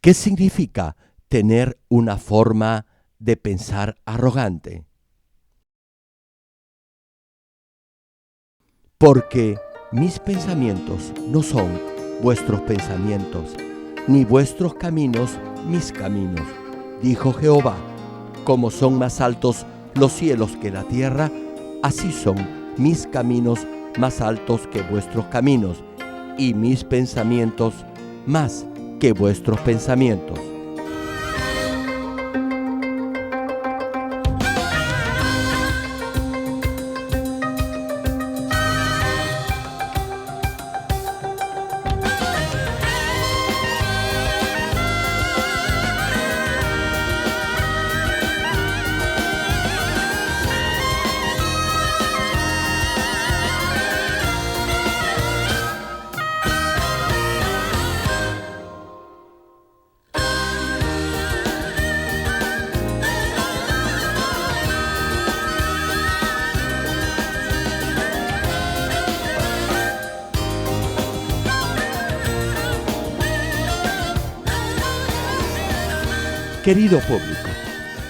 ¿Qué significa tener una forma de pensar arrogante? Porque mis pensamientos no son vuestros pensamientos, ni vuestros caminos mis caminos, dijo Jehová. Como son más altos los cielos que la tierra, así son mis caminos más altos que vuestros caminos, y mis pensamientos más que vuestros pensamientos. Querido público,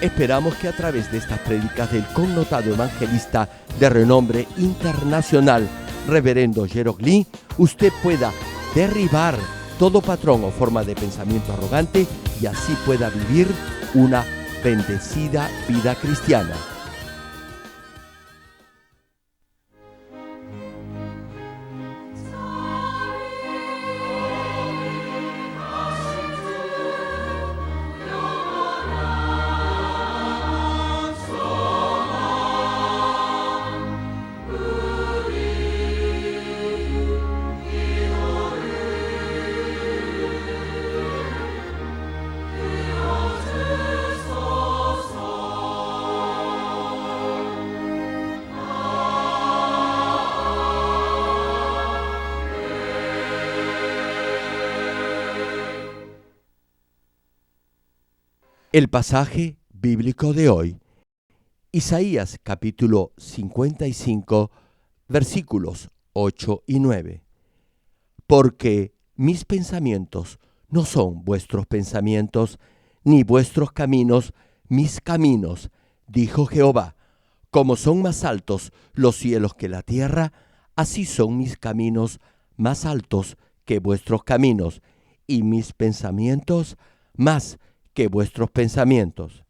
esperamos que a través de estas prédicas del connotado evangelista de renombre internacional, Reverendo Gerald Lee, usted pueda derribar todo patrón o forma de pensamiento arrogante y así pueda vivir una bendecida vida cristiana. El pasaje bíblico de hoy, Isaías capítulo 55, versículos 8 y 9. Porque mis pensamientos no son vuestros pensamientos, ni vuestros caminos mis caminos, dijo Jehová. Como son más altos los cielos que la tierra, así son mis caminos más altos que vuestros caminos, y mis pensamientos más que vuestros pensamientos.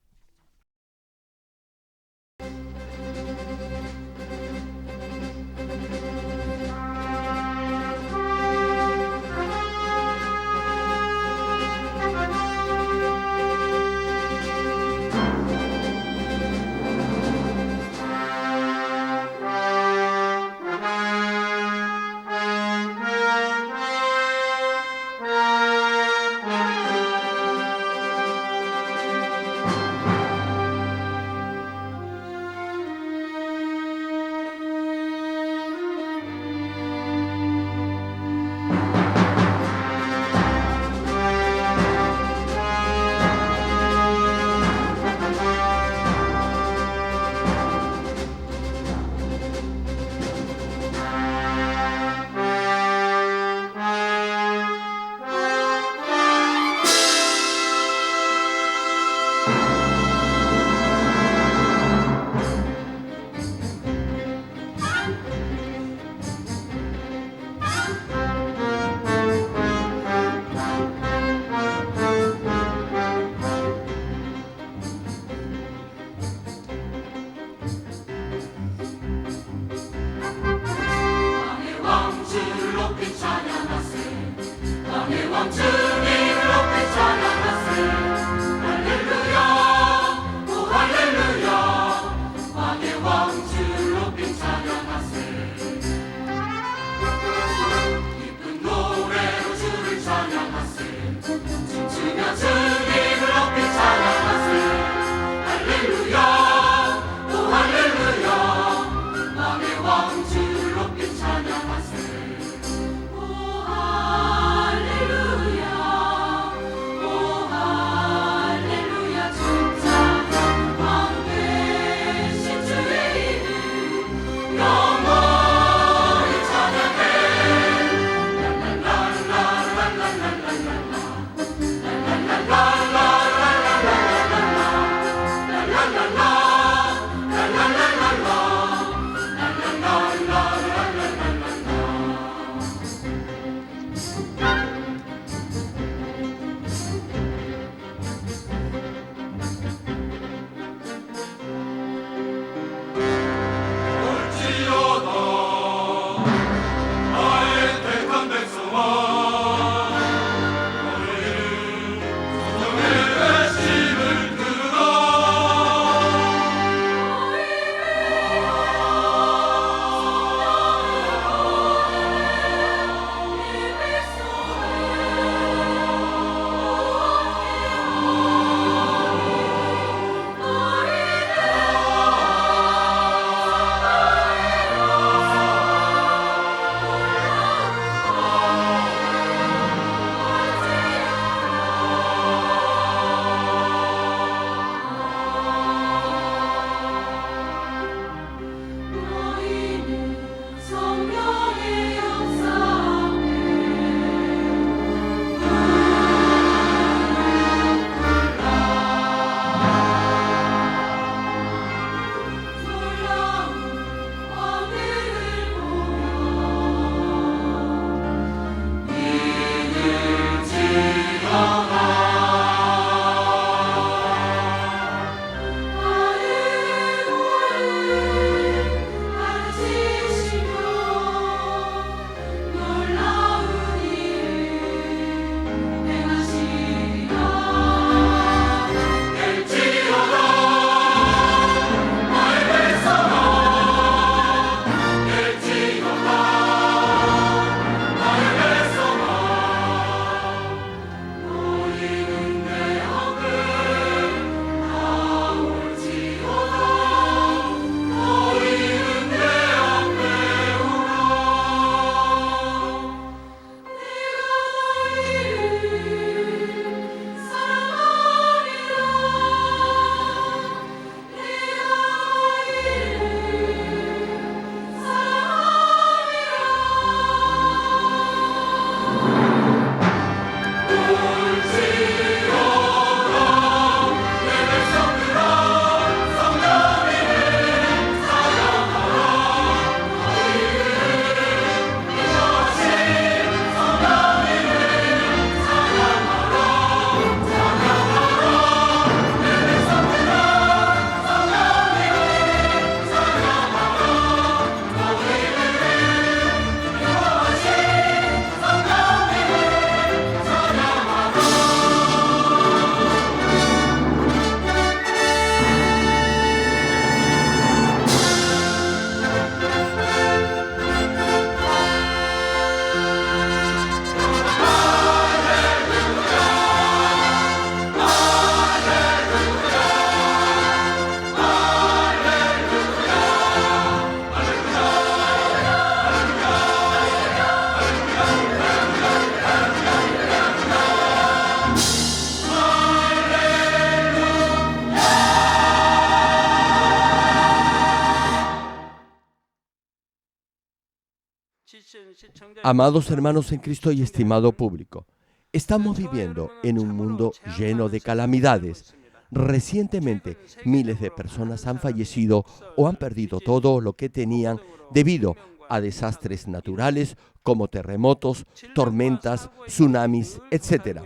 Amados hermanos en Cristo y estimado público, estamos viviendo en un mundo lleno de calamidades. Recientemente, miles de personas han fallecido o han perdido todo lo que tenían debido a desastres naturales como terremotos, tormentas, tsunamis, etc.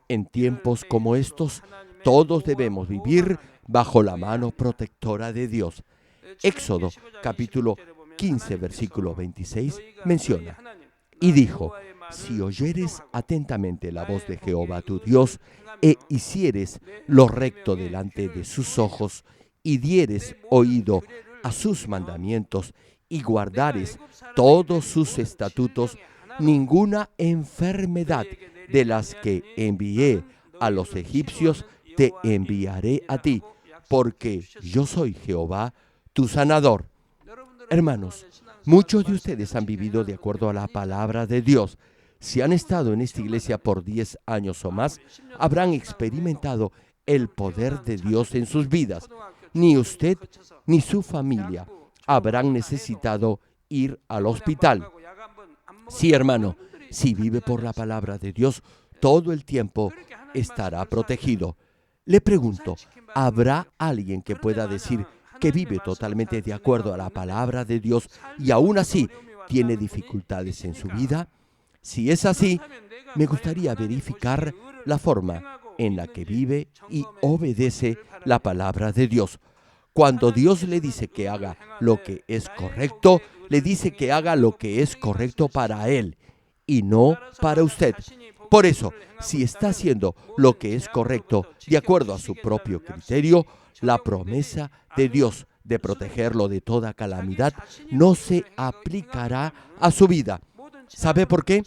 En tiempos como estos, todos debemos vivir bajo la mano protectora de Dios. Éxodo capítulo 15, versículo 26 menciona: y dijo, si oyeres atentamente la voz de Jehová tu Dios, e hicieres lo recto delante de sus ojos, y dieres oído a sus mandamientos, y guardares todos sus estatutos, ninguna enfermedad de las que envié a los egipcios te enviaré a ti, porque yo soy Jehová, tu sanador. Hermanos, muchos de ustedes han vivido de acuerdo a la palabra de Dios. Si han estado en esta iglesia por 10 años o más, habrán experimentado el poder de Dios en sus vidas. Ni usted ni su familia habrán necesitado ir al hospital. Sí, hermano, si vive por la palabra de Dios, todo el tiempo estará protegido. Le pregunto, ¿habrá alguien que pueda decir que vive totalmente de acuerdo a la palabra de Dios y aún así tiene dificultades en su vida? Si es así, me gustaría verificar la forma en la que vive y obedece la palabra de Dios. Cuando Dios le dice que haga lo que es correcto, le dice que haga lo que es correcto para él y no para usted. Por eso, si está haciendo lo que es correcto de acuerdo a su propio criterio, la promesa de Dios de protegerlo de toda calamidad no se aplicará a su vida. ¿Sabe por qué?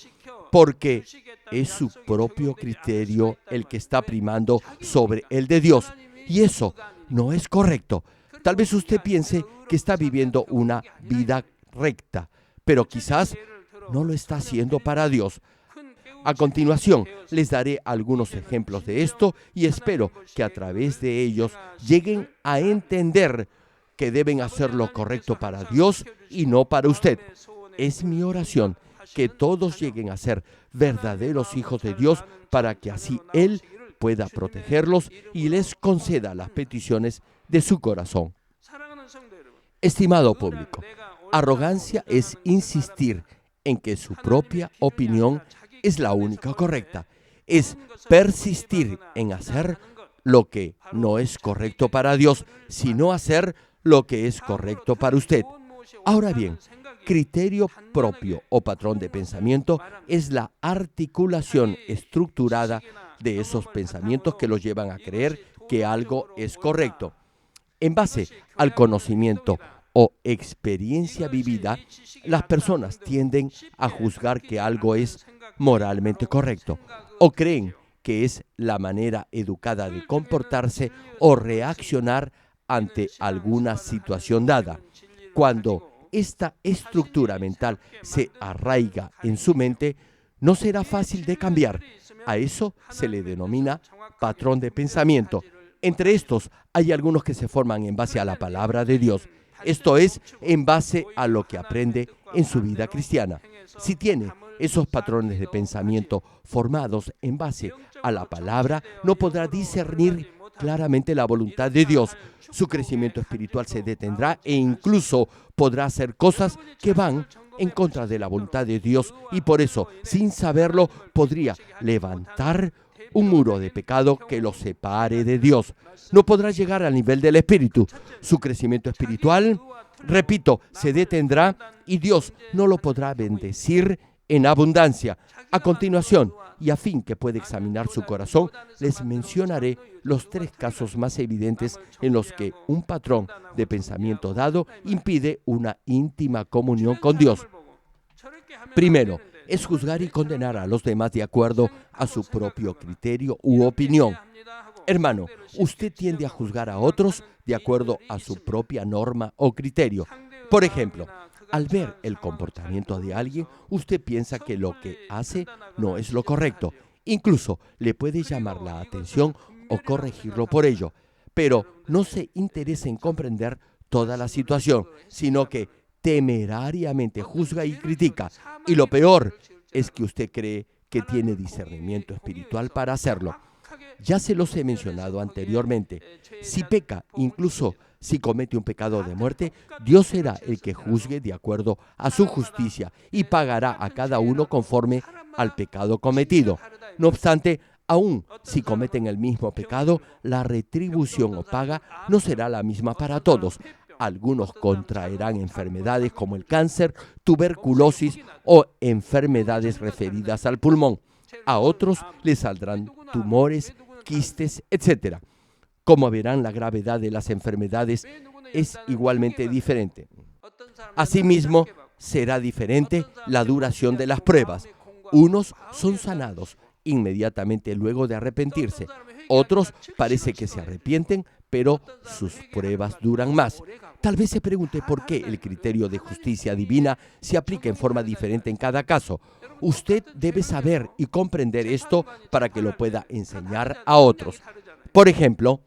Porque es su propio criterio el que está primando sobre el de Dios. Y eso no es correcto. Tal vez usted piense que está viviendo una vida recta, pero quizás no lo está haciendo para Dios. A continuación, les daré algunos ejemplos de esto y espero que a través de ellos lleguen a entender que deben hacer lo correcto para Dios y no para usted. Es mi oración que todos lleguen a ser verdaderos hijos de Dios para que así Él pueda protegerlos y les conceda las peticiones de su corazón. Estimado público, arrogancia es insistir en que su propia opinión es la única correcta. Es persistir en hacer lo que no es correcto para Dios, sino hacer lo que es correcto para usted. Ahora bien, criterio propio o patrón de pensamiento es la articulación estructurada de esos pensamientos que los llevan a creer que algo es correcto. En base al conocimiento o experiencia vivida, las personas tienden a juzgar que algo es moralmente correcto o creen que es la manera educada de comportarse o reaccionar ante alguna situación dada. Cuando esta estructura mental se arraiga en su mente, no será fácil de cambiar. A eso se le denomina patrón de pensamiento. Entre estos hay algunos que se forman en base a la palabra de Dios. Esto es, en base a lo que aprende en su vida cristiana. Si tiene esos patrones de pensamiento formados en base a la palabra, no podrá discernir claramente la voluntad de Dios. Su crecimiento espiritual se detendrá e incluso podrá hacer cosas que van en contra de la voluntad de Dios y por eso, sin saberlo, podría levantar un muro de pecado que lo separe de Dios. No podrá llegar al nivel del Espíritu. Su crecimiento espiritual, repito, se detendrá y Dios no lo podrá bendecir en abundancia. A continuación, y a fin que pueda examinar su corazón, les mencionaré los 3 casos más evidentes en los que un patrón de pensamiento dado impide una íntima comunión con Dios. Primero, es juzgar y condenar a los demás de acuerdo a su propio criterio u opinión. Hermano, usted tiende a juzgar a otros de acuerdo a su propia norma o criterio. Por ejemplo, al ver el comportamiento de alguien, usted piensa que lo que hace no es lo correcto. Incluso le puede llamar la atención o corregirlo por ello. Pero no se interesa en comprender toda la situación, sino que temerariamente juzga y critica. Y lo peor es que usted cree que tiene discernimiento espiritual para hacerlo. Ya se los he mencionado anteriormente. Si peca, incluso si comete un pecado de muerte, Dios será el que juzgue de acuerdo a su justicia y pagará a cada uno conforme al pecado cometido. No obstante, aun si cometen el mismo pecado, la retribución o paga no será la misma para todos. Algunos contraerán enfermedades como el cáncer, tuberculosis o enfermedades referidas al pulmón. A otros les saldrán tumores, quistes, etc. Como verán, la gravedad de las enfermedades es igualmente diferente. Asimismo, será diferente la duración de las pruebas. Unos son sanados inmediatamente luego de arrepentirse. Otros parece que se arrepienten, pero sus pruebas duran más. Tal vez se pregunte por qué el criterio de justicia divina se aplica en forma diferente en cada caso. Usted debe saber y comprender esto para que lo pueda enseñar a otros. Por ejemplo,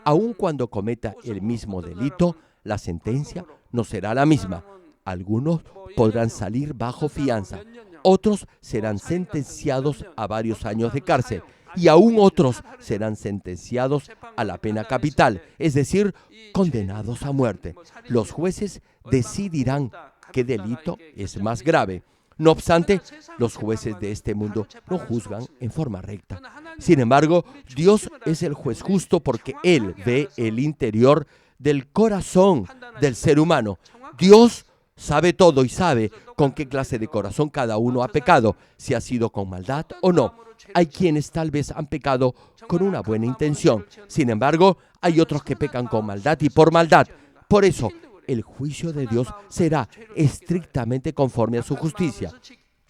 aun cuando cometa el mismo delito, la sentencia no será la misma. Algunos podrán salir bajo fianza, otros serán sentenciados a varios años de cárcel y aún otros serán sentenciados a la pena capital, es decir, condenados a muerte. Los jueces decidirán qué delito es más grave. No obstante, los jueces de este mundo no juzgan en forma recta. Sin embargo, Dios es el juez justo porque Él ve el interior del corazón del ser humano. Dios sabe todo y sabe con qué clase de corazón cada uno ha pecado, si ha sido con maldad o no. Hay quienes tal vez han pecado con una buena intención. Sin embargo, hay otros que pecan con maldad y por maldad. Por eso, el juicio de Dios será estrictamente conforme a su justicia.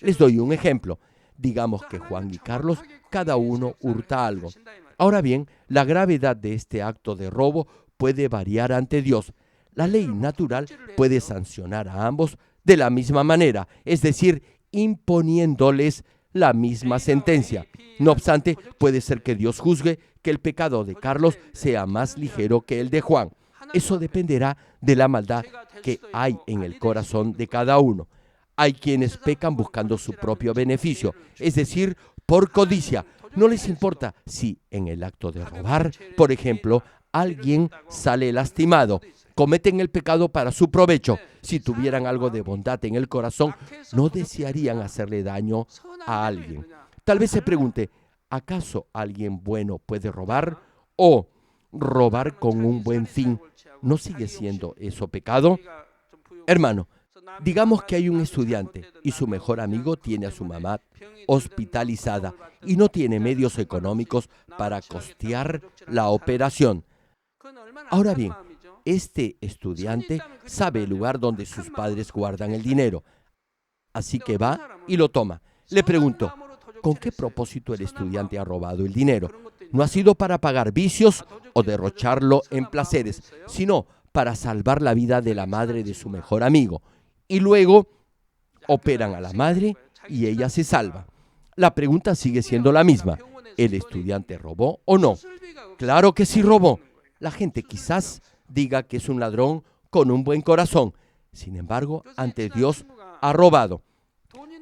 Les doy un ejemplo. Digamos que Juan y Carlos, cada uno hurta algo. Ahora bien, la gravedad de este acto de robo puede variar ante Dios. La ley natural puede sancionar a ambos de la misma manera, es decir, imponiéndoles la misma sentencia. No obstante, puede ser que Dios juzgue que el pecado de Carlos sea más ligero que el de Juan. Eso dependerá de la maldad que hay en el corazón de cada uno. Hay quienes pecan buscando su propio beneficio, es decir, por codicia. No les importa si en el acto de robar, por ejemplo, alguien sale lastimado. Cometen el pecado para su provecho. Si tuvieran algo de bondad en el corazón, no desearían hacerle daño a alguien. Tal vez se pregunte, ¿acaso alguien bueno puede robar? ¿O robar con un buen fin no sigue siendo eso pecado? Hermano, digamos que hay un estudiante y su mejor amigo tiene a su mamá hospitalizada y no tiene medios económicos para costear la operación. Ahora bien, este estudiante sabe el lugar donde sus padres guardan el dinero, así que va y lo toma. Le pregunto, ¿con qué propósito el estudiante ha robado el dinero? No ha sido para pagar vicios o derrocharlo en placeres, sino para salvar la vida de la madre de su mejor amigo. Y luego operan a la madre y ella se salva. La pregunta sigue siendo la misma. ¿El estudiante robó o no? Claro que sí robó. La gente quizás diga que es un ladrón con un buen corazón. Sin embargo, ante Dios ha robado.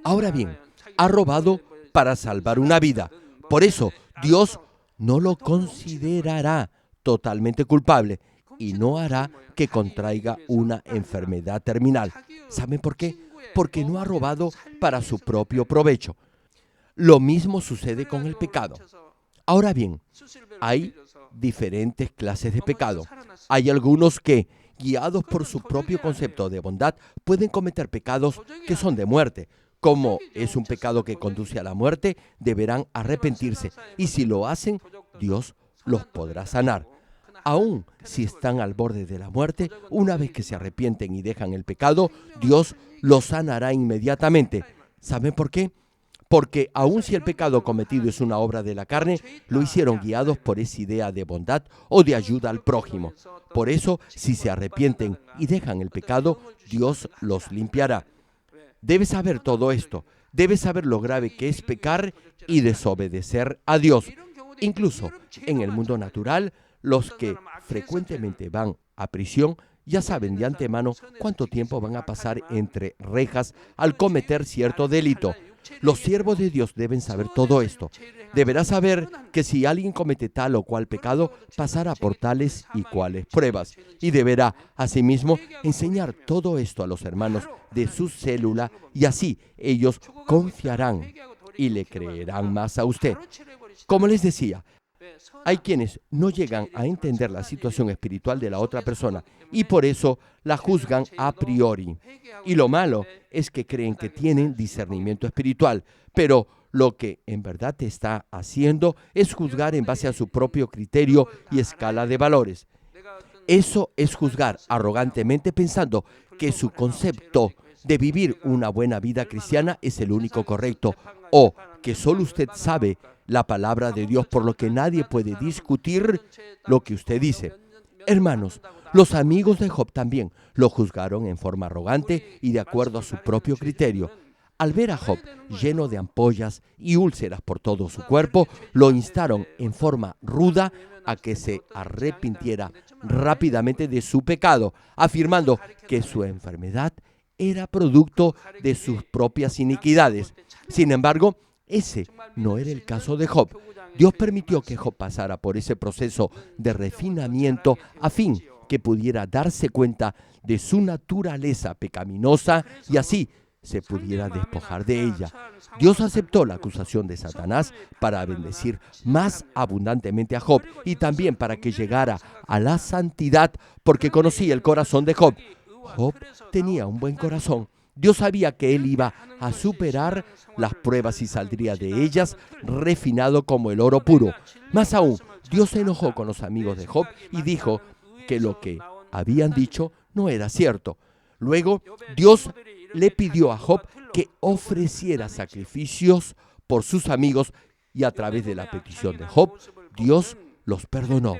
Ahora bien, ha robado para salvar una vida. Por eso, Dios no lo considerará totalmente culpable y no hará que contraiga una enfermedad terminal. ¿Saben por qué? Porque no ha robado para su propio provecho. Lo mismo sucede con el pecado. Ahora bien, hay diferentes clases de pecado. Hay algunos que, guiados por su propio concepto de bondad, pueden cometer pecados que son de muerte. Como es un pecado que conduce a la muerte, deberán arrepentirse. Y si lo hacen, Dios los podrá sanar. Aún si están al borde de la muerte, una vez que se arrepienten y dejan el pecado, Dios los sanará inmediatamente. ¿Saben por qué? Porque aun si el pecado cometido es una obra de la carne, lo hicieron guiados por esa idea de bondad o de ayuda al prójimo. Por eso, si se arrepienten y dejan el pecado, Dios los limpiará. Debes saber todo esto. Debes saber lo grave que es pecar y desobedecer a Dios. Incluso en el mundo natural, los que frecuentemente van a prisión ya saben de antemano cuánto tiempo van a pasar entre rejas al cometer cierto delito. Los siervos de Dios deben saber todo esto. Deberá saber que si alguien comete tal o cual pecado, pasará por tales y cuales pruebas. Y deberá, asimismo, enseñar todo esto a los hermanos de su célula y así ellos confiarán y le creerán más a usted. Como les decía, hay quienes no llegan a entender la situación espiritual de la otra persona y por eso la juzgan a priori. Y lo malo es que creen que tienen discernimiento espiritual, pero lo que en verdad está haciendo es juzgar en base a su propio criterio y escala de valores. Eso es juzgar arrogantemente pensando que su concepto de vivir una buena vida cristiana es el único correcto o que solo usted sabe la palabra de Dios, por lo que nadie puede discutir lo que usted dice. Hermanos, los amigos de Job también lo juzgaron en forma arrogante y de acuerdo a su propio criterio. Al ver a Job lleno de ampollas y úlceras por todo su cuerpo, lo instaron en forma ruda a que se arrepintiera rápidamente de su pecado, afirmando que su enfermedad era producto de sus propias iniquidades. Sin embargo, ese no era el caso de Job. Dios permitió que Job pasara por ese proceso de refinamiento a fin que pudiera darse cuenta de su naturaleza pecaminosa y así se pudiera despojar de ella. Dios aceptó la acusación de Satanás para bendecir más abundantemente a Job y también para que llegara a la santidad porque conocía el corazón de Job. Job tenía un buen corazón. Dios sabía que él iba a superar las pruebas y saldría de ellas refinado como el oro puro. Más aún, Dios se enojó con los amigos de Job y dijo que lo que habían dicho no era cierto. Luego, Dios le pidió a Job que ofreciera sacrificios por sus amigos y a través de la petición de Job, Dios los perdonó.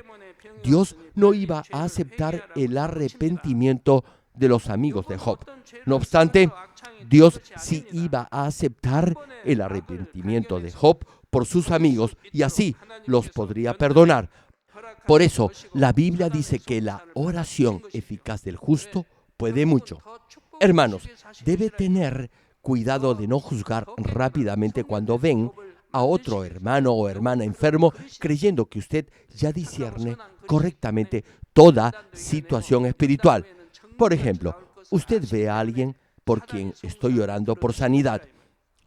Dios no iba a aceptar el arrepentimiento de los amigos de Job. No obstante, Dios sí iba a aceptar el arrepentimiento de Job por sus amigos y así los podría perdonar. Por eso, la Biblia dice que la oración eficaz del justo puede mucho. Hermanos, debe tener cuidado de no juzgar rápidamente cuando ven a otro hermano o hermana enfermo creyendo que usted ya discierne correctamente toda situación espiritual. Por ejemplo, usted ve a alguien por quien estoy orando por sanidad.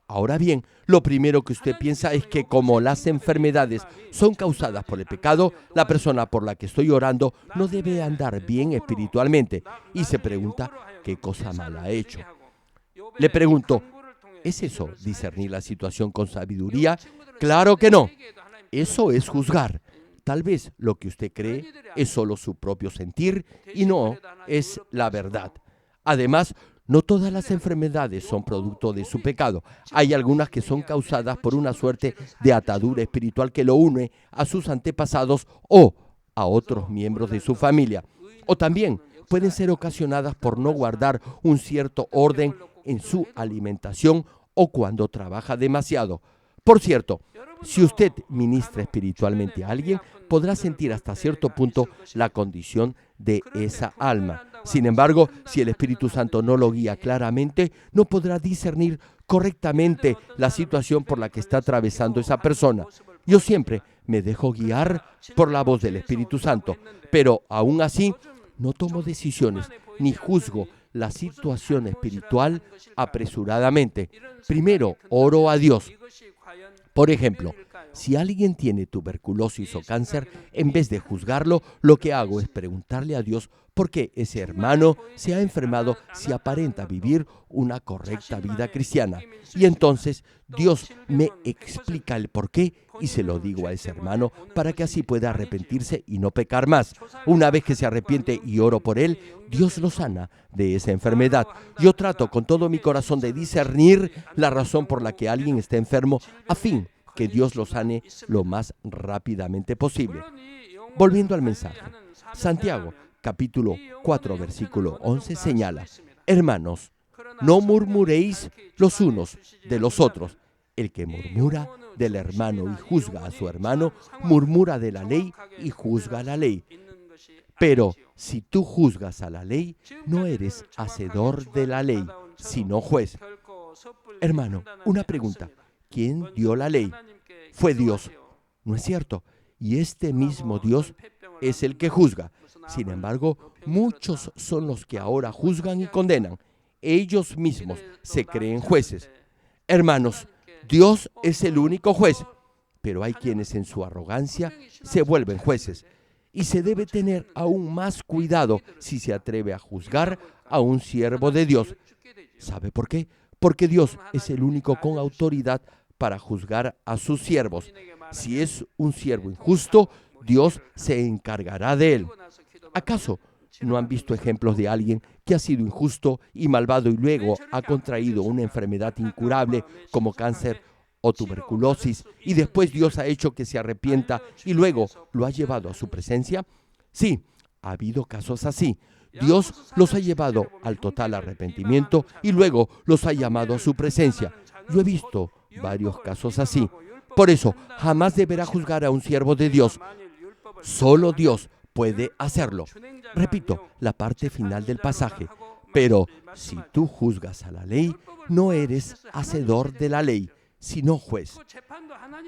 Ahora bien, lo primero que usted piensa es que como las enfermedades son causadas por el pecado, la persona por la que estoy orando no debe andar bien espiritualmente y se pregunta qué cosa mala ha hecho. Le pregunto, ¿es eso discernir la situación con sabiduría? Claro que no. Eso es juzgar. Tal vez lo que usted cree es solo su propio sentir y no es la verdad. Además, no todas las enfermedades son producto de su pecado. Hay algunas que son causadas por una suerte de atadura espiritual que lo une a sus antepasados o a otros miembros de su familia. O también pueden ser ocasionadas por no guardar un cierto orden en su alimentación o cuando trabaja demasiado. Por cierto, si usted ministra espiritualmente a alguien, podrá sentir hasta cierto punto la condición de esa alma. Sin embargo, si el Espíritu Santo no lo guía claramente, no podrá discernir correctamente la situación por la que está atravesando esa persona. Yo siempre me dejo guiar por la voz del Espíritu Santo, pero aún así no tomo decisiones ni juzgo la situación espiritual apresuradamente. Primero, oro a Dios. Por ejemplo, si alguien tiene tuberculosis o cáncer, en vez de juzgarlo, lo que hago es preguntarle a Dios por qué ese hermano se ha enfermado si aparenta vivir una correcta vida cristiana. Y entonces Dios me explica el por qué y se lo digo a ese hermano para que así pueda arrepentirse y no pecar más. Una vez que se arrepiente y oro por él, Dios lo sana de esa enfermedad. Yo trato con todo mi corazón de discernir la razón por la que alguien está enfermo a fin que Dios lo sane lo más rápidamente posible. Volviendo al mensaje, Santiago, capítulo 4, versículo 11 señala: hermanos, no murmuréis los unos de los otros. El que murmura del hermano y juzga a su hermano, murmura de la ley y juzga la ley. Pero si tú juzgas a la ley, no eres hacedor de la ley, sino juez. Hermano, una pregunta. ¿Quién dio la ley? Fue Dios. ¿No es cierto? Y este mismo Dios es el que juzga. Sin embargo, muchos son los que ahora juzgan y condenan. Ellos mismos se creen jueces. Hermanos, Dios es el único juez, pero hay quienes en su arrogancia se vuelven jueces. Y se debe tener aún más cuidado si se atreve a juzgar a un siervo de Dios. ¿Sabe por qué? Porque Dios es el único con autoridad para juzgar a sus siervos. Si es un siervo injusto, Dios se encargará de él. ¿Acaso no han visto ejemplos de alguien que ha sido injusto y malvado y luego ha contraído una enfermedad incurable como cáncer o tuberculosis y después Dios ha hecho que se arrepienta y luego lo ha llevado a su presencia? Sí, ha habido casos así. Dios los ha llevado al total arrepentimiento y luego los ha llamado a su presencia. Yo he visto varios casos así. Por eso, jamás deberá juzgar a un siervo de Dios. Solo Dios puede hacerlo. Repito la parte final del pasaje. Pero si tú juzgas a la ley, no eres hacedor de la ley, sino juez.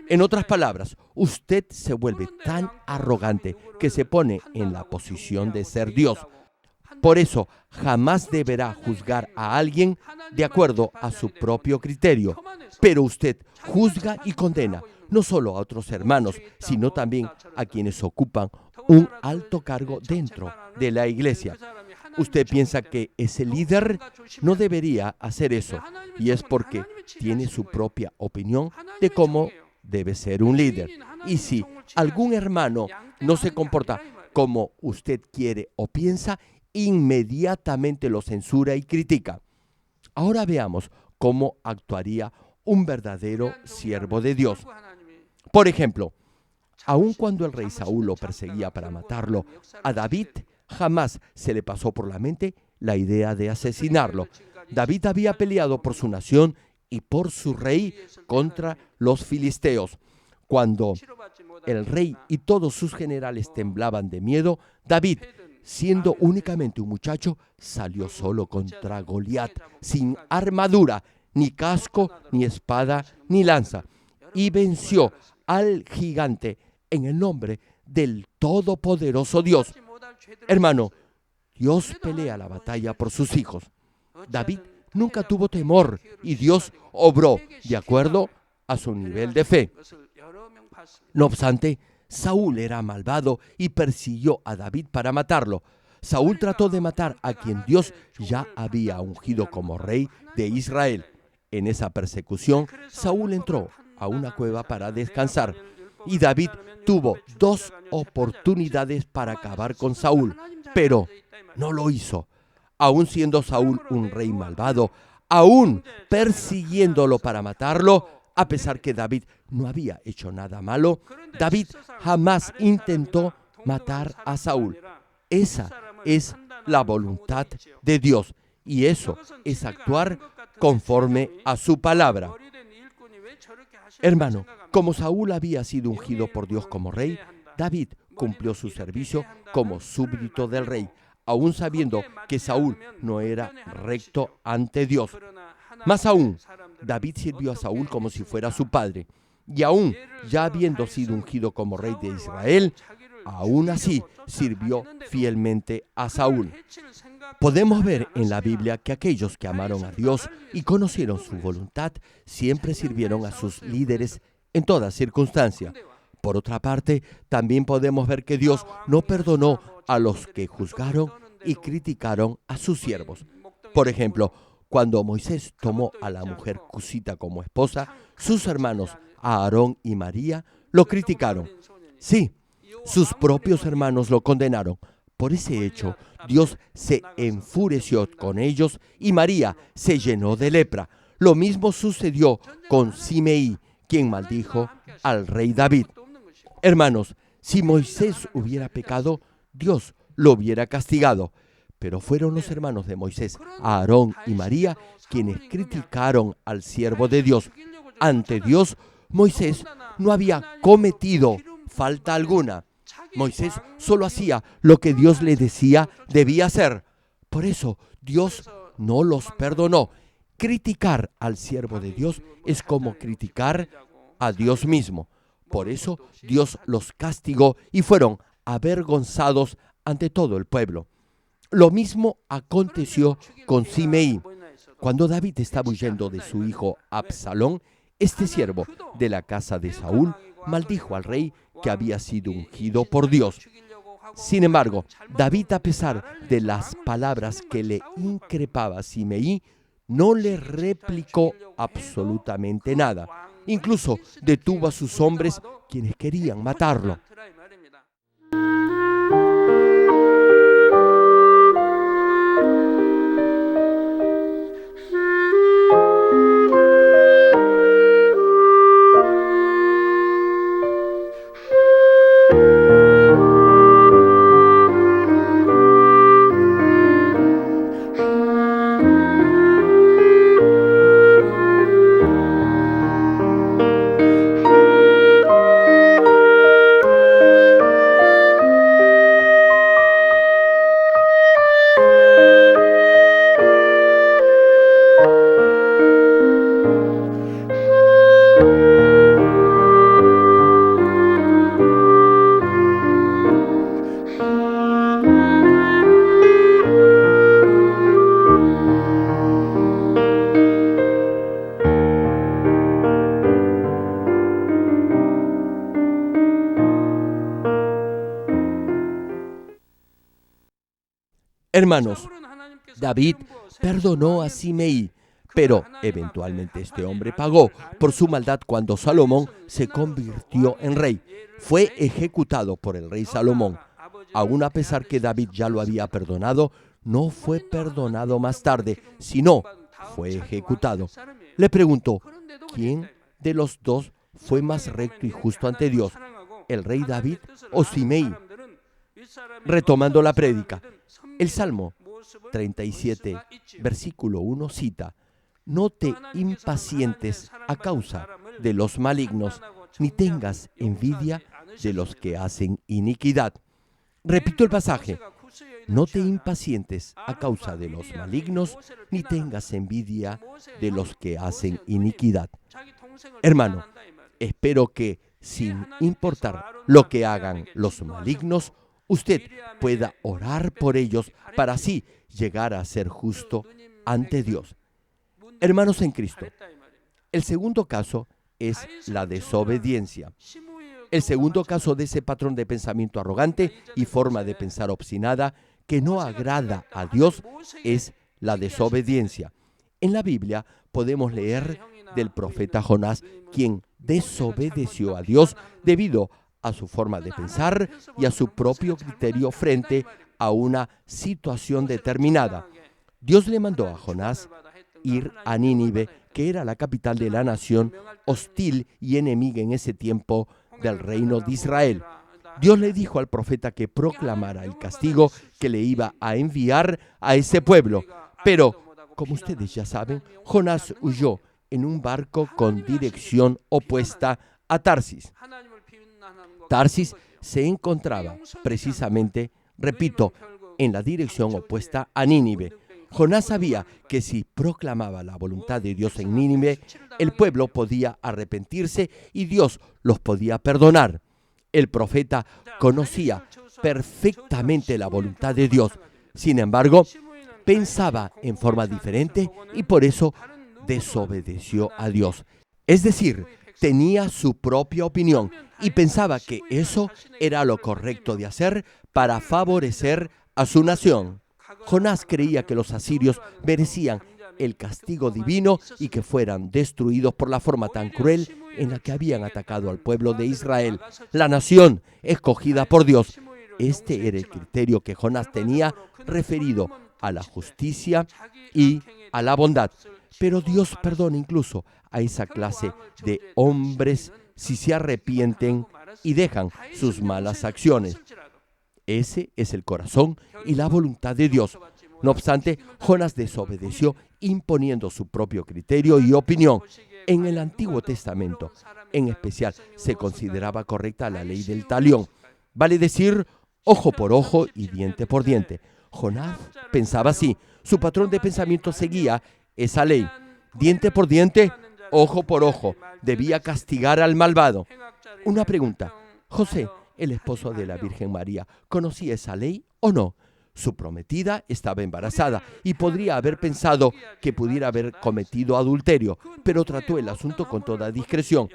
En otras palabras, usted se vuelve tan arrogante que se pone en la posición de ser Dios. Por eso, jamás deberá juzgar a alguien de acuerdo a su propio criterio. Pero usted juzga y condena no solo a otros hermanos, sino también a quienes ocupan un alto cargo dentro de la iglesia. Usted piensa que ese líder no debería hacer eso, y es porque tiene su propia opinión de cómo debe ser un líder. Y si algún hermano no se comporta como usted quiere o piensa, inmediatamente lo censura y critica. Ahora veamos cómo actuaría un verdadero siervo de Dios. Por ejemplo, aun cuando el rey Saúl lo perseguía para matarlo, a David jamás se le pasó por la mente la idea de asesinarlo. David había peleado por su nación y por su rey contra los filisteos. Cuando el rey y todos sus generales temblaban de miedo, David, siendo únicamente un muchacho, salió solo contra Goliat, sin armadura, ni casco, ni espada, ni lanza, y venció al gigante en el nombre del todopoderoso Dios. Hermano, Dios pelea la batalla por sus hijos. David nunca tuvo temor y Dios obró de acuerdo a su nivel de fe. No obstante, Saúl era malvado y persiguió a David para matarlo. Saúl trató de matar a quien Dios ya había ungido como rey de Israel. En esa persecución, Saúl entró a una cueva para descansar y David tuvo 2 oportunidades para acabar con Saúl, pero no lo hizo. Aún siendo Saúl un rey malvado, aún persiguiéndolo para matarlo, a pesar que David no había hecho nada malo, David jamás intentó matar a Saúl. Esa es la voluntad de Dios y eso es actuar conforme a su palabra. Hermano, como Saúl había sido ungido por Dios como rey, David cumplió su servicio como súbdito del rey, aún sabiendo que Saúl no era recto ante Dios. Más aún, David sirvió a Saúl como si fuera su padre, y aún ya habiendo sido ungido como rey de Israel, aún así sirvió fielmente a Saúl. Podemos ver en la Biblia que aquellos que amaron a Dios y conocieron su voluntad siempre sirvieron a sus líderes en toda circunstancia. Por otra parte, también podemos ver que Dios no perdonó a los que juzgaron y criticaron a sus siervos. Por ejemplo, cuando Moisés tomó a la mujer cusita como esposa, sus hermanos Aarón y María lo criticaron. Sí, sus propios hermanos lo condenaron. Por ese hecho, Dios se enfureció con ellos y María se llenó de lepra. Lo mismo sucedió con Simeí, quien maldijo al rey David. Hermanos, si Moisés hubiera pecado, Dios lo hubiera castigado. Pero fueron los hermanos de Moisés, Aarón y María, quienes criticaron al siervo de Dios. Ante Dios, Moisés no había cometido falta alguna. Moisés solo hacía lo que Dios le decía debía hacer. Por eso Dios no los perdonó. Criticar al siervo de Dios es como criticar a Dios mismo. Por eso Dios los castigó y fueron avergonzados ante todo el pueblo. Lo mismo aconteció con Simeí. Cuando David estaba huyendo de su hijo Absalón, este siervo de la casa de Saúl maldijo al rey que había sido ungido por Dios. Sin embargo, David, a pesar de las palabras que le increpaba a Simeí, no le replicó absolutamente nada. Incluso detuvo a sus hombres quienes querían matarlo. Hermanos, David perdonó a Simeí, pero eventualmente este hombre pagó por su maldad cuando Salomón se convirtió en rey. Fue ejecutado por el rey Salomón. Aun a pesar que David ya lo había perdonado, no fue perdonado más tarde, sino fue ejecutado. Le preguntó, ¿quién de los dos fue más recto y justo ante Dios, el rey David o Simeí? Retomando la prédica, el Salmo 37, versículo 1 cita: no te impacientes a causa de los malignos, ni tengas envidia de los que hacen iniquidad. Repito el pasaje: no te impacientes a causa de los malignos, ni tengas envidia de los que hacen iniquidad. Hermano, espero que, sin importar lo que hagan los malignos, usted pueda orar por ellos para así llegar a ser justo ante Dios. Hermanos en Cristo, el segundo caso es la desobediencia. El segundo caso de ese patrón de pensamiento arrogante y forma de pensar obstinada que no agrada a Dios es la desobediencia. En la Biblia podemos leer del profeta Jonás, quien desobedeció a Dios debido a su forma de pensar y a su propio criterio frente a una situación determinada. Dios le mandó a Jonás ir a Nínive, que era la capital de la nación hostil y enemiga en ese tiempo del reino de Israel. Dios le dijo al profeta que proclamara el castigo que le iba a enviar a ese pueblo. Pero, como ustedes ya saben, Jonás huyó en un barco con dirección opuesta a Tarsis. Tarsis se encontraba precisamente, repito, en la dirección opuesta a Nínive. Jonás sabía que si proclamaba la voluntad de Dios en Nínive, el pueblo podía arrepentirse y Dios los podía perdonar. El profeta conocía perfectamente la voluntad de Dios. Sin embargo, pensaba en forma diferente y por eso desobedeció a Dios. Es decir, tenía su propia opinión y pensaba que eso era lo correcto de hacer para favorecer a su nación. Jonás creía que los asirios merecían el castigo divino y que fueran destruidos por la forma tan cruel en la que habían atacado al pueblo de Israel, la nación escogida por Dios. Este era el criterio que Jonás tenía referido a la justicia y a la bondad. Pero Dios perdona incluso a esa clase de hombres si se arrepienten y dejan sus malas acciones. Ese es el corazón y la voluntad de Dios. No obstante, Jonás desobedeció imponiendo su propio criterio y opinión. En el Antiguo Testamento, en especial, se consideraba correcta la ley del talión. Vale decir ojo por ojo y diente por diente. Jonás pensaba así. Su patrón de pensamiento seguía esa ley. Diente por diente, ojo por ojo. Debía castigar al malvado. Una pregunta. José, el esposo de la Virgen María, ¿conocía esa ley o no? Su prometida estaba embarazada y podría haber pensado que pudiera haber cometido adulterio, pero trató el asunto con toda discreción.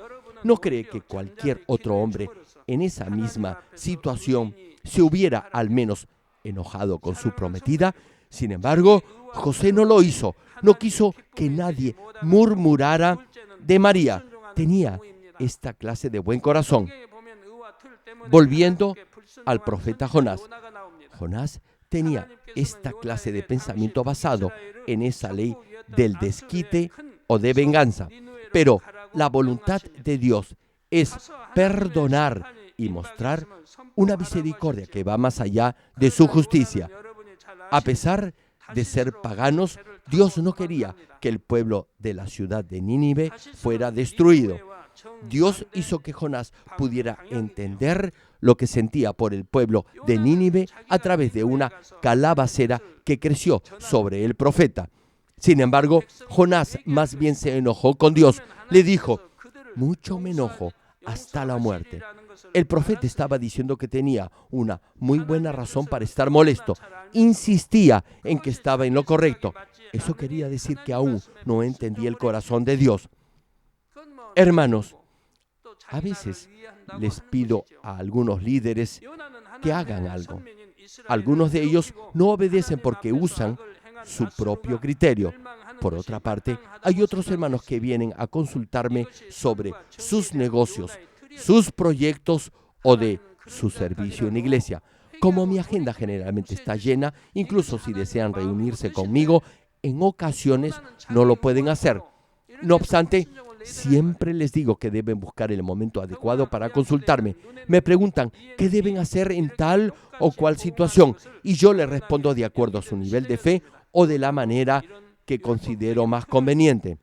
¿No cree que cualquier otro hombre en esa misma situación se hubiera al menos enojado con su prometida? Sin embargo, José no lo hizo. No quiso que nadie murmurara de María. Tenía esta clase de buen corazón. Volviendo al profeta Jonás. Jonás tenía esta clase de pensamiento basado en esa ley del desquite o de venganza. Pero la voluntad de Dios es perdonar y mostrar una misericordia que va más allá de su justicia. A pesar de ser paganos, Dios no quería que el pueblo de la ciudad de Nínive fuera destruido. Dios hizo que Jonás pudiera entender lo que sentía por el pueblo de Nínive a través de una calabacera que creció sobre el profeta. Sin embargo, Jonás más bien se enojó con Dios. Le dijo, mucho me enojo hasta la muerte. El profeta estaba diciendo que tenía una muy buena razón para estar molesto. Insistía en que estaba en lo correcto. Eso quería decir que aún no entendía el corazón de Dios. Hermanos, a veces les pido a algunos líderes que hagan algo. Algunos de ellos no obedecen porque usan su propio criterio. Por otra parte, hay otros hermanos que vienen a consultarme sobre sus negocios, sus proyectos o de su servicio en iglesia. Como mi agenda generalmente está llena, incluso si desean reunirse conmigo, en ocasiones no lo pueden hacer. No obstante, siempre les digo que deben buscar el momento adecuado para consultarme. Me preguntan qué deben hacer en tal o cual situación y yo les respondo de acuerdo a su nivel de fe o de la manera que considero más conveniente.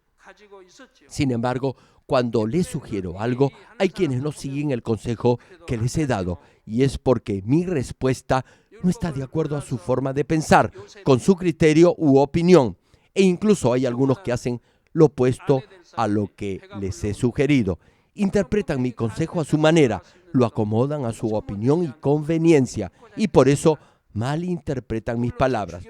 Sin embargo, cuando les sugiero algo, hay quienes no siguen el consejo que les he dado y es porque mi respuesta no está de acuerdo a su forma de pensar, con su criterio u opinión. E incluso hay algunos que hacen lo opuesto a lo que les he sugerido. Interpretan mi consejo a su manera, lo acomodan a su opinión y conveniencia, y por eso malinterpretan mis palabras.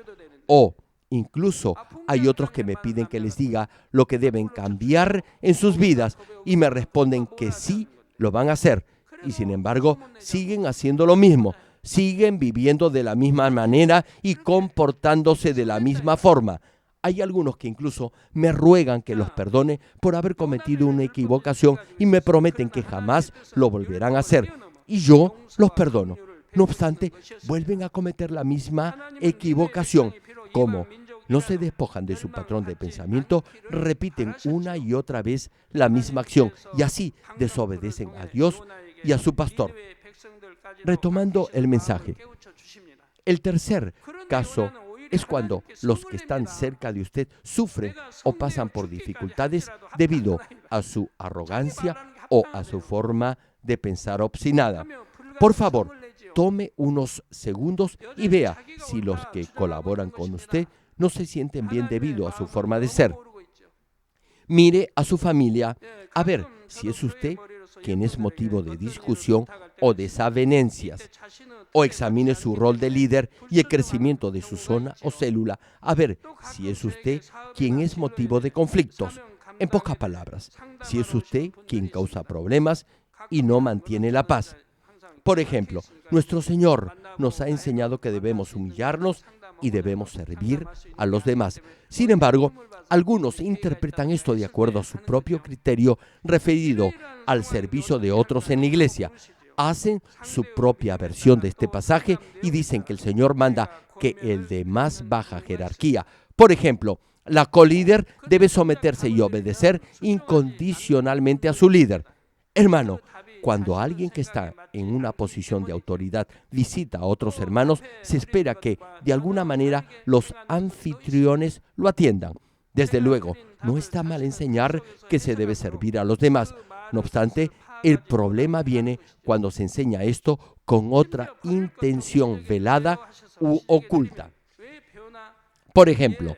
O incluso hay otros que me piden que les diga lo que deben cambiar en sus vidas, y me responden que sí, lo van a hacer. Y sin embargo, siguen haciendo lo mismo, siguen viviendo de la misma manera y comportándose de la misma forma. Hay algunos que incluso me ruegan que los perdone por haber cometido una equivocación y me prometen que jamás lo volverán a hacer. Y yo los perdono. No obstante, vuelven a cometer la misma equivocación. Como no se despojan de su patrón de pensamiento, repiten una y otra vez la misma acción y así desobedecen a Dios y a su pastor. Retomando el mensaje, el tercer caso es cuando los que están cerca de usted sufren o pasan por dificultades debido a su arrogancia o a su forma de pensar obstinada. Por favor, tome unos segundos y vea si los que colaboran con usted no se sienten bien debido a su forma de ser. Mire a su familia a ver si es usted quien es motivo de discusión o desavenencias. O examine su rol de líder y el crecimiento de su zona o célula a ver si es usted quien es motivo de conflictos. En pocas palabras, si es usted quien causa problemas y no mantiene la paz. Por ejemplo, nuestro Señor nos ha enseñado que debemos humillarnos y debemos servir a los demás. Sin embargo, algunos interpretan esto de acuerdo a su propio criterio referido al servicio de otros en la iglesia. Hacen su propia versión de este pasaje y dicen que el Señor manda que el de más baja jerarquía, por ejemplo, la colíder, debe someterse y obedecer incondicionalmente a su líder. Hermano, cuando alguien que está en una posición de autoridad visita a otros hermanos, se espera que, de alguna manera, los anfitriones lo atiendan. Desde luego, no está mal enseñar que se debe servir a los demás. No obstante, El problema viene cuando se enseña esto con otra intención velada u oculta. Por ejemplo,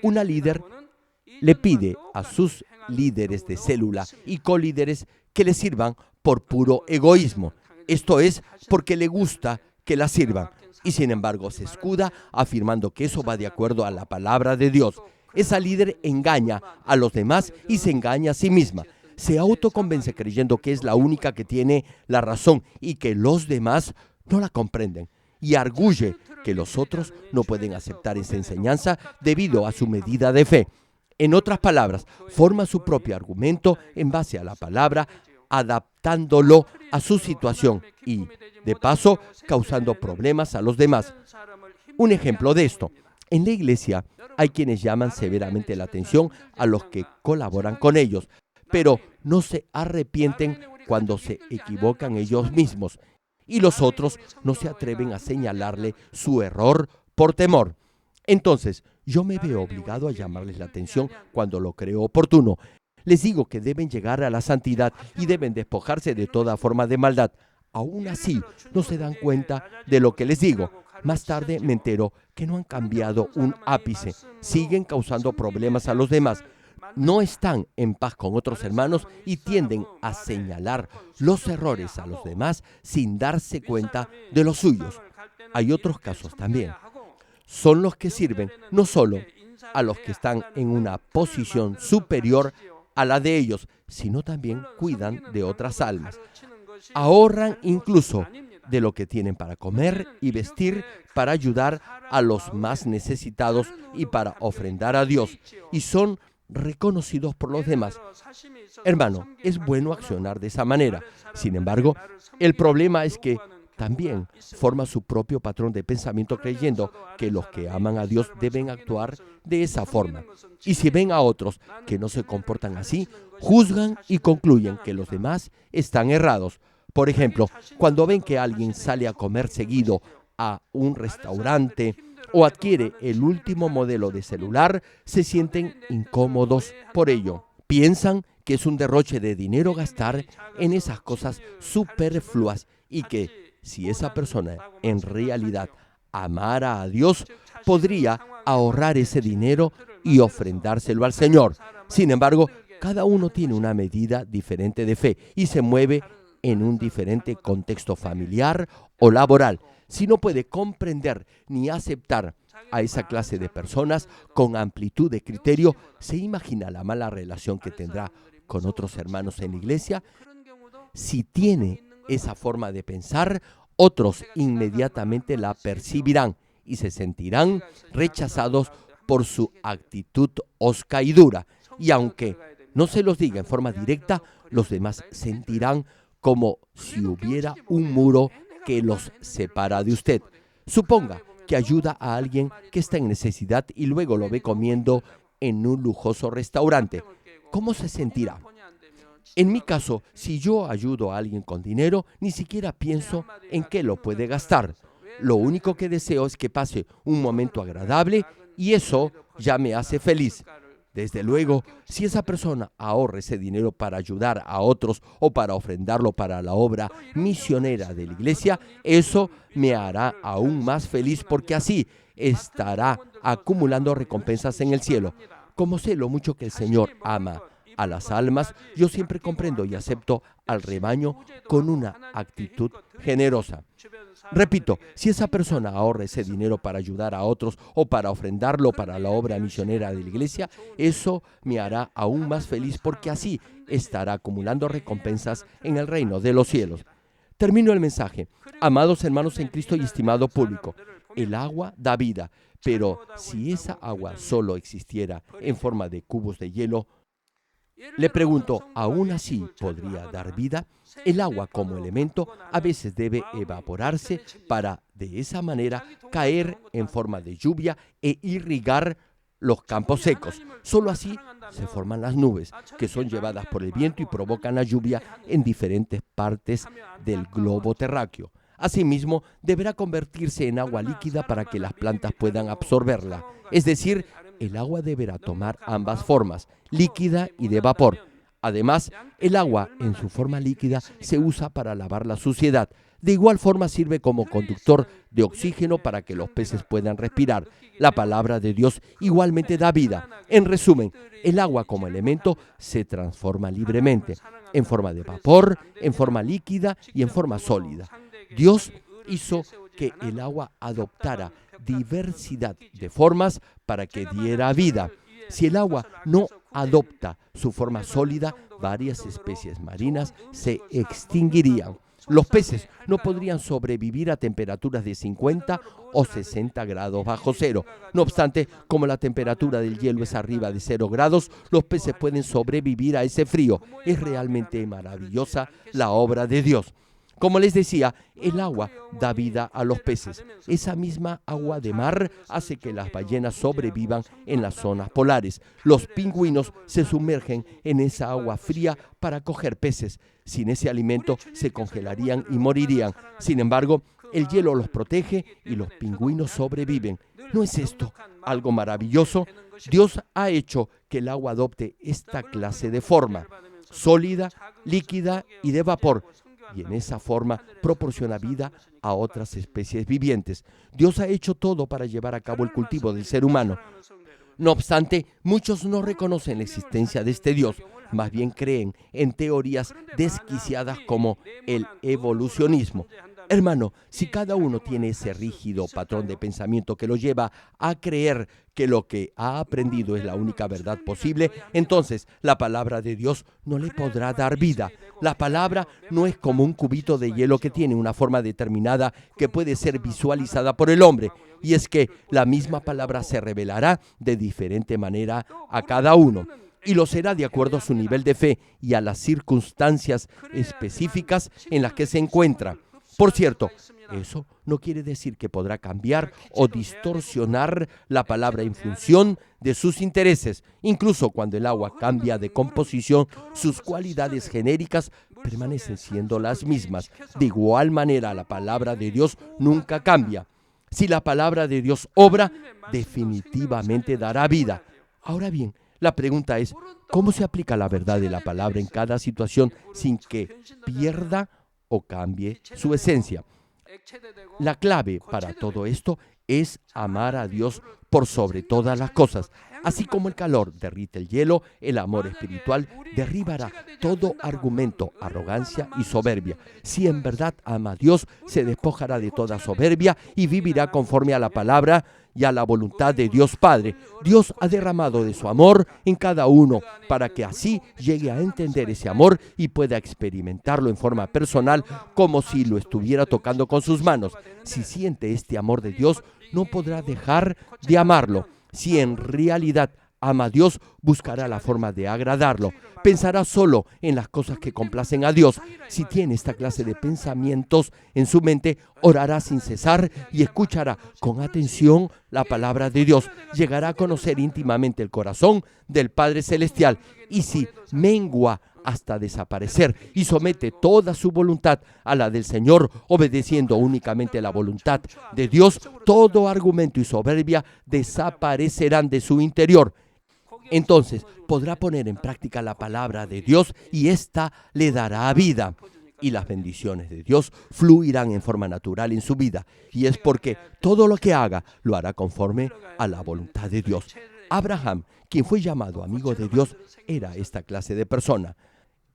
una líder le pide a sus líderes de célula y colíderes que le sirvan por puro egoísmo. Esto es porque le gusta que la sirvan y sin embargo se escuda afirmando que eso va de acuerdo a la palabra de Dios. Esa líder engaña a los demás y se engaña a sí misma. Se autoconvence creyendo que es la única que tiene la razón y que los demás no la comprenden. Y arguye que los otros no pueden aceptar esa enseñanza debido a su medida de fe. En otras palabras, forma su propio argumento en base a la palabra, adaptándolo a su situación y, de paso, causando problemas a los demás. Un ejemplo de esto: en la iglesia hay quienes llaman severamente la atención a los que colaboran con ellos, pero no se arrepienten cuando se equivocan ellos mismos, y los otros no se atreven a señalarle su error por temor. Entonces, yo me veo obligado a llamarles la atención cuando lo creo oportuno. Les digo que deben llegar a la santidad y deben despojarse de toda forma de maldad. Aún así, no se dan cuenta de lo que les digo. Más tarde me entero que no han cambiado un ápice. Siguen causando problemas a los demás. No están en paz con otros hermanos y tienden a señalar los errores a los demás sin darse cuenta de los suyos. Hay otros casos también. Son los que sirven no solo a los que están en una posición superior a la de ellos, sino también cuidan de otras almas. Ahorran incluso de lo que tienen para comer y vestir para ayudar a los más necesitados y para ofrendar a Dios, y son reconocidos por los demás. Hermano, es bueno accionar de esa manera. Sin embargo, el problema es que también forma su propio patrón de pensamiento creyendo que los que aman a Dios deben actuar de esa forma. Y si ven a otros que no se comportan así, juzgan y concluyen que los demás están errados. Por ejemplo, cuando ven que alguien sale a comer seguido a un restaurante o adquiere el último modelo de celular, se sienten incómodos por ello. Piensan que es un derroche de dinero gastar en esas cosas superfluas y que si esa persona en realidad amara a Dios, podría ahorrar ese dinero y ofrendárselo al Señor. Sin embargo, cada uno tiene una medida diferente de fe y se mueve en un diferente contexto familiar o laboral. Si no puede comprender ni aceptar a esa clase de personas con amplitud de criterio, ¿se imagina la mala relación que tendrá con otros hermanos en la iglesia? Si tiene esa forma de pensar, otros inmediatamente la percibirán y se sentirán rechazados por su actitud hosca y dura. Y aunque no se los diga en forma directa, los demás sentirán como si hubiera un muro que los separa de usted. Suponga que ayuda a alguien que está en necesidad y luego lo ve comiendo en un lujoso restaurante. ¿Cómo se sentirá? En mi caso, si yo ayudo a alguien con dinero, ni siquiera pienso en qué lo puede gastar. Lo único que deseo es que pase un momento agradable y eso ya me hace feliz. Desde luego, si esa persona ahorra ese dinero para ayudar a otros o para ofrendarlo para la obra misionera de la iglesia, eso me hará aún más feliz porque así estará acumulando recompensas en el cielo. Como sé lo mucho que el Señor ama a las almas, yo siempre comprendo y acepto al rebaño con una actitud generosa. Repito, si esa persona ahorra ese dinero para ayudar a otros o para ofrendarlo para la obra misionera de la iglesia, eso me hará aún más feliz porque así estará acumulando recompensas en el reino de los cielos. Termino el mensaje. Amados hermanos en Cristo y estimado público, el agua da vida, pero si esa agua solo existiera en forma de cubos de hielo, le pregunto, ¿aún así podría dar vida? El agua como elemento a veces debe evaporarse para de esa manera caer en forma de lluvia e irrigar los campos secos. Solo así se forman las nubes, que son llevadas por el viento y provocan la lluvia en diferentes partes del globo terráqueo. Asimismo, deberá convertirse en agua líquida para que las plantas puedan absorberla. Es decir, el agua deberá tomar ambas formas, líquida y de vapor. Además, el agua en su forma líquida se usa para lavar la suciedad. De igual forma sirve como conductor de oxígeno para que los peces puedan respirar. La palabra de Dios igualmente da vida. En resumen, el agua como elemento se transforma libremente, en forma de vapor, en forma líquida y en forma sólida. Dios hizo que el agua adoptara diversidad de formas para que diera vida. Si el agua no adopta su forma sólida, varias especies marinas se extinguirían. Los peces no podrían sobrevivir a temperaturas de 50 o 60 grados bajo cero. No obstante, como la temperatura del hielo es arriba de 0 grados, los peces pueden sobrevivir a ese frío. Es realmente maravillosa la obra de Dios. Como les decía, el agua da vida a los peces. Esa misma agua de mar hace que las ballenas sobrevivan en las zonas polares. Los pingüinos se sumergen en esa agua fría para coger peces. Sin ese alimento se congelarían y morirían. Sin embargo, el hielo los protege y los pingüinos sobreviven. ¿No es esto algo maravilloso? Dios ha hecho que el agua adopte esta clase de forma, sólida, líquida y de vapor. Y en esa forma proporciona vida a otras especies vivientes. Dios ha hecho todo para llevar a cabo el cultivo del ser humano. No obstante, muchos no reconocen la existencia de este Dios, más bien creen en teorías desquiciadas como el evolucionismo. Hermano, si cada uno tiene ese rígido patrón de pensamiento que lo lleva a creer que lo que ha aprendido es la única verdad posible, entonces la palabra de Dios no le podrá dar vida. La palabra no es como un cubito de hielo que tiene una forma determinada que puede ser visualizada por el hombre. Y es que la misma palabra se revelará de diferente manera a cada uno. Y lo será de acuerdo a su nivel de fe y a las circunstancias específicas en las que se encuentra. Por cierto, eso no quiere decir que podrá cambiar o distorsionar la palabra en función de sus intereses. Incluso cuando el agua cambia de composición, sus cualidades genéricas permanecen siendo las mismas. De igual manera, la palabra de Dios nunca cambia. Si la palabra de Dios obra, definitivamente dará vida. Ahora bien, la pregunta es, ¿cómo se aplica la verdad de la palabra en cada situación sin que pierda o cambie su esencia? La clave para todo esto es amar a Dios por sobre todas las cosas. Así como el calor derrite el hielo, el amor espiritual derribará todo argumento, arrogancia y soberbia. Si en verdad ama a Dios, se despojará de toda soberbia y vivirá conforme a la palabra y a la voluntad de Dios Padre. Dios ha derramado de su amor en cada uno para que así llegue a entender ese amor y pueda experimentarlo en forma personal como si lo estuviera tocando con sus manos. Si siente este amor de Dios, no podrá dejar de amarlo. Si en realidad ama a Dios, buscará la forma de agradarlo. Pensará solo en las cosas que complacen a Dios. Si tiene esta clase de pensamientos en su mente, orará sin cesar y escuchará con atención la palabra de Dios. Llegará a conocer íntimamente el corazón del Padre Celestial. Y si mengua hasta desaparecer y somete toda su voluntad a la del Señor, obedeciendo únicamente la voluntad de Dios, todo argumento y soberbia desaparecerán de su interior. Entonces podrá poner en práctica la palabra de Dios y ésta le dará vida. Y las bendiciones de Dios fluirán en forma natural en su vida. Y es porque todo lo que haga lo hará conforme a la voluntad de Dios. Abraham, quien fue llamado amigo de Dios, era esta clase de persona.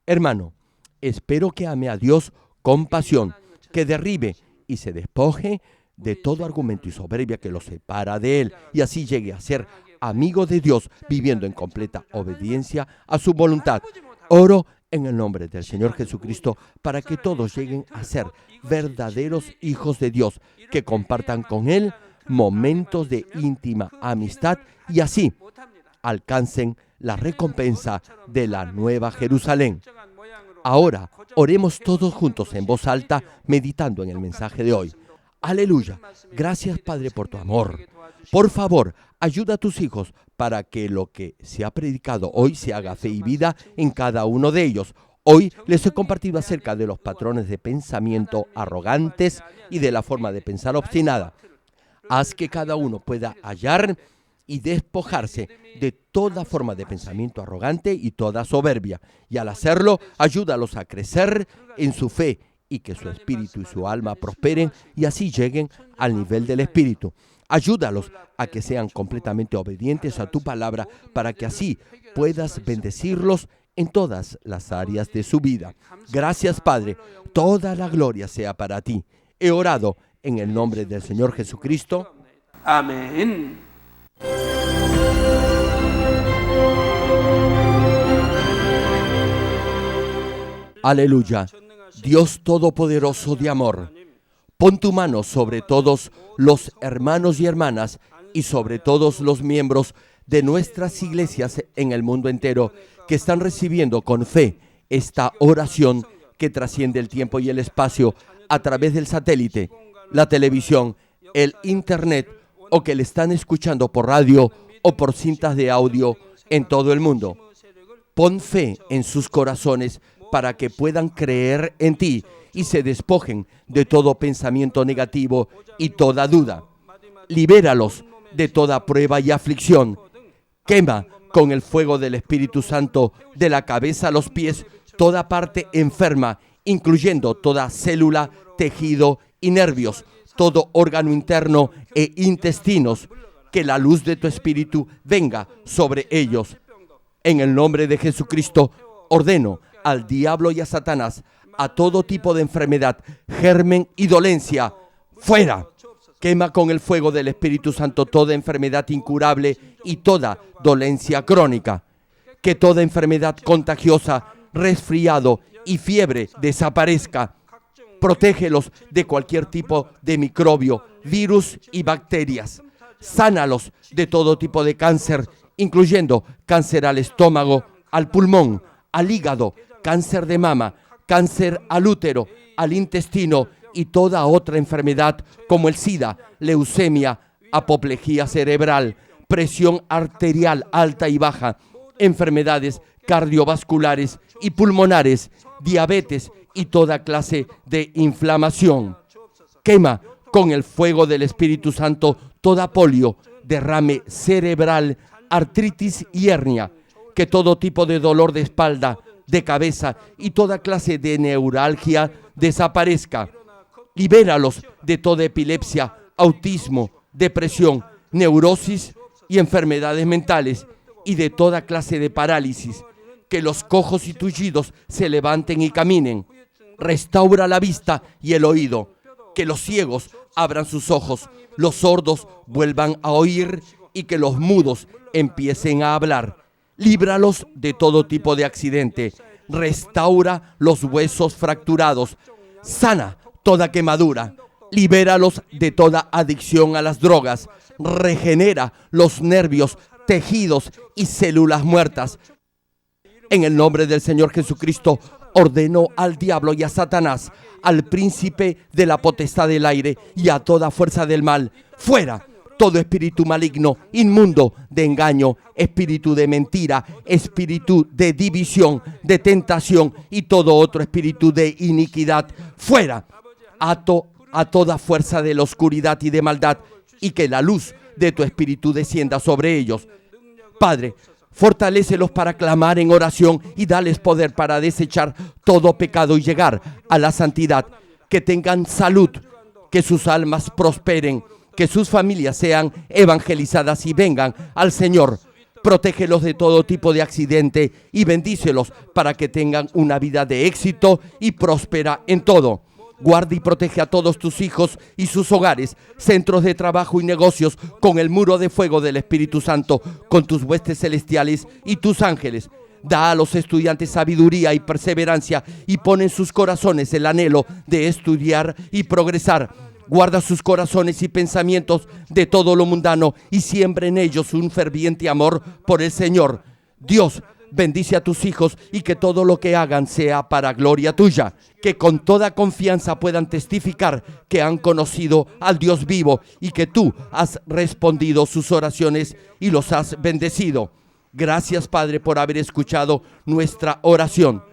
Hermano, espero que ame a Dios con pasión, que derribe y se despoje de todo argumento y soberbia que lo separa de Él, y así llegue a ser amigo de Dios, viviendo en completa obediencia a su voluntad. Oro en el nombre del Señor Jesucristo para que todos lleguen a ser verdaderos hijos de Dios, que compartan con Él momentos de íntima amistad y así alcancen la recompensa de la Nueva Jerusalén. Ahora, oremos todos juntos en voz alta, meditando en el mensaje de hoy. Aleluya. Gracias, Padre, por tu amor. Por favor, ayuda a tus hijos para que lo que se ha predicado hoy se haga fe y vida en cada uno de ellos. Hoy les he compartido acerca de los patrones de pensamiento arrogantes y de la forma de pensar obstinada. Haz que cada uno pueda hallar y despojarse de toda forma de pensamiento arrogante y toda soberbia. Y al hacerlo, ayúdalos a crecer en su fe y que su espíritu y su alma prosperen y así lleguen al nivel del espíritu. Ayúdalos a que sean completamente obedientes a tu palabra para que así puedas bendecirlos en todas las áreas de su vida. Gracias, Padre. Toda la gloria sea para ti. He orado en el nombre del Señor Jesucristo. Amén. Aleluya. Dios Todopoderoso de amor, pon tu mano sobre todos los hermanos y hermanas y sobre todos los miembros de nuestras iglesias en el mundo entero que están recibiendo con fe esta oración que trasciende el tiempo y el espacio a través del satélite, la televisión, el internet o que le están escuchando por radio o por cintas de audio en todo el mundo. Pon fe en sus corazones para que puedan creer en ti y se despojen de todo pensamiento negativo y toda duda. Libéralos de toda prueba y aflicción. Quema con el fuego del Espíritu Santo de la cabeza a los pies toda parte enferma, incluyendo toda célula, tejido y nervios, todo órgano interno e intestinos. Que la luz de tu Espíritu venga sobre ellos. En el nombre de Jesucristo, ordeno al diablo y a Satanás, a todo tipo de enfermedad, germen y dolencia, fuera. Quema con el fuego del Espíritu Santo toda enfermedad incurable y toda dolencia crónica. Que toda enfermedad contagiosa, resfriado y fiebre desaparezca. Protégelos de cualquier tipo de microbio, virus y bacterias. Sánalos de todo tipo de cáncer, incluyendo cáncer al estómago, al pulmón, al hígado, cáncer de mama, cáncer al útero, al intestino y toda otra enfermedad como el SIDA, leucemia, apoplejía cerebral, presión arterial alta y baja, enfermedades cardiovasculares y pulmonares, diabetes y toda clase de inflamación. Quema con el fuego del Espíritu Santo toda polio, derrame cerebral, artritis y hernia. Que todo tipo de dolor de espalda, de cabeza y toda clase de neuralgia desaparezca. Libéralos de toda epilepsia, autismo, depresión, neurosis y enfermedades mentales y de toda clase de parálisis. Que los cojos y tullidos se levanten y caminen. Restaura la vista y el oído. Que los ciegos abran sus ojos, los sordos vuelvan a oír y que los mudos empiecen a hablar. Líbralos de todo tipo de accidente. Restaura los huesos fracturados. Sana toda quemadura. Libéralos de toda adicción a las drogas. Regenera los nervios, tejidos y células muertas. En el nombre del Señor Jesucristo, ordeno al diablo y a Satanás, al príncipe de la potestad del aire y a toda fuerza del mal, fuera. Todo espíritu maligno, inmundo, de engaño, espíritu de mentira, espíritu de división, de tentación y todo otro espíritu de iniquidad, fuera. Ato a toda fuerza de la oscuridad y de maldad y que la luz de tu espíritu descienda sobre ellos. Padre, fortalécelos para clamar en oración y dales poder para desechar todo pecado y llegar a la santidad. Que tengan salud, que sus almas prosperen, que sus familias sean evangelizadas y vengan al Señor. Protégelos de todo tipo de accidente y bendícelos para que tengan una vida de éxito y próspera en todo. Guarda y protege a todos tus hijos y sus hogares, centros de trabajo y negocios con el muro de fuego del Espíritu Santo, con tus huestes celestiales y tus ángeles. Da a los estudiantes sabiduría y perseverancia y pon en sus corazones el anhelo de estudiar y progresar. Guarda sus corazones y pensamientos de todo lo mundano y siembra en ellos un ferviente amor por el Señor. Dios, bendice a tus hijos y que todo lo que hagan sea para gloria tuya. Que con toda confianza puedan testificar que han conocido al Dios vivo y que tú has respondido sus oraciones y los has bendecido. Gracias, Padre, por haber escuchado nuestra oración.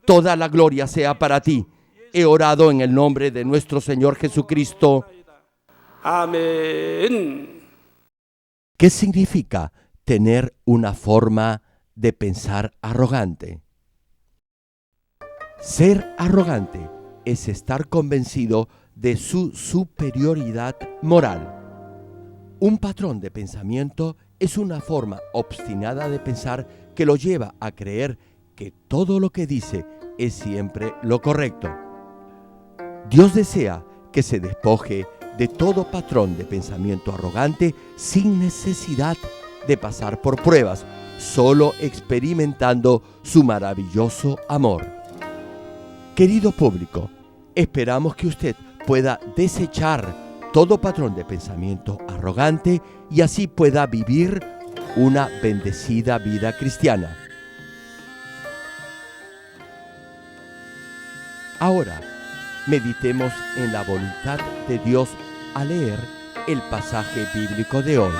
Toda la gloria sea para ti. He orado en el nombre de nuestro Señor Jesucristo. 아멘. ¿Qué significa tener una forma de pensar arrogante? Ser arrogante es estar convencido de su superioridad moral. Un patrón de pensamiento es una forma obstinada de pensar que lo lleva a creer que todo lo que dice es siempre lo correcto. Dios desea que se despoje de todo patrón de pensamiento arrogante sin necesidad de pasar por pruebas, solo experimentando su maravilloso amor. Querido público, esperamos que usted pueda desechar todo patrón de pensamiento arrogante y así pueda vivir una bendecida vida cristiana. Ahora, meditemos en la voluntad de Dios al leer el pasaje bíblico de hoy.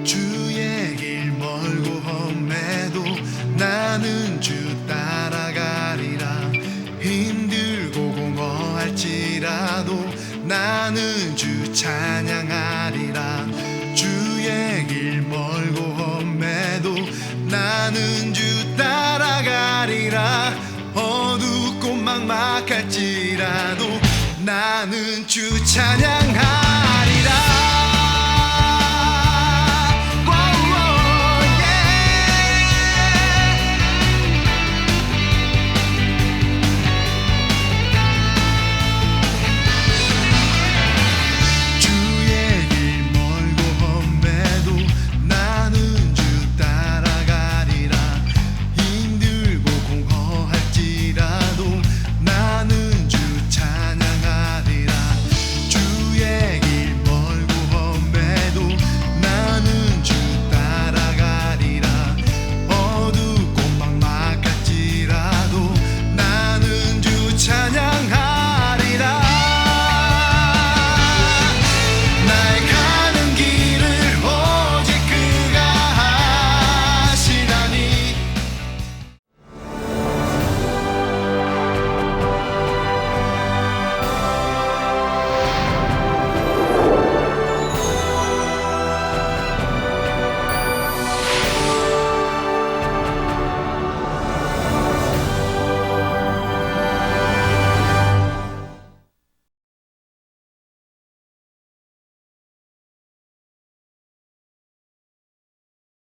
주의 길 멀고 험해도 나는 주 따라가리라. 힘들고 공허할지라도 나는 주 찬양하리라. 주의 길 멀고 험해도 나는 주 따라가리라. 어둡고 막막할지라도 나는 주 찬양하리라.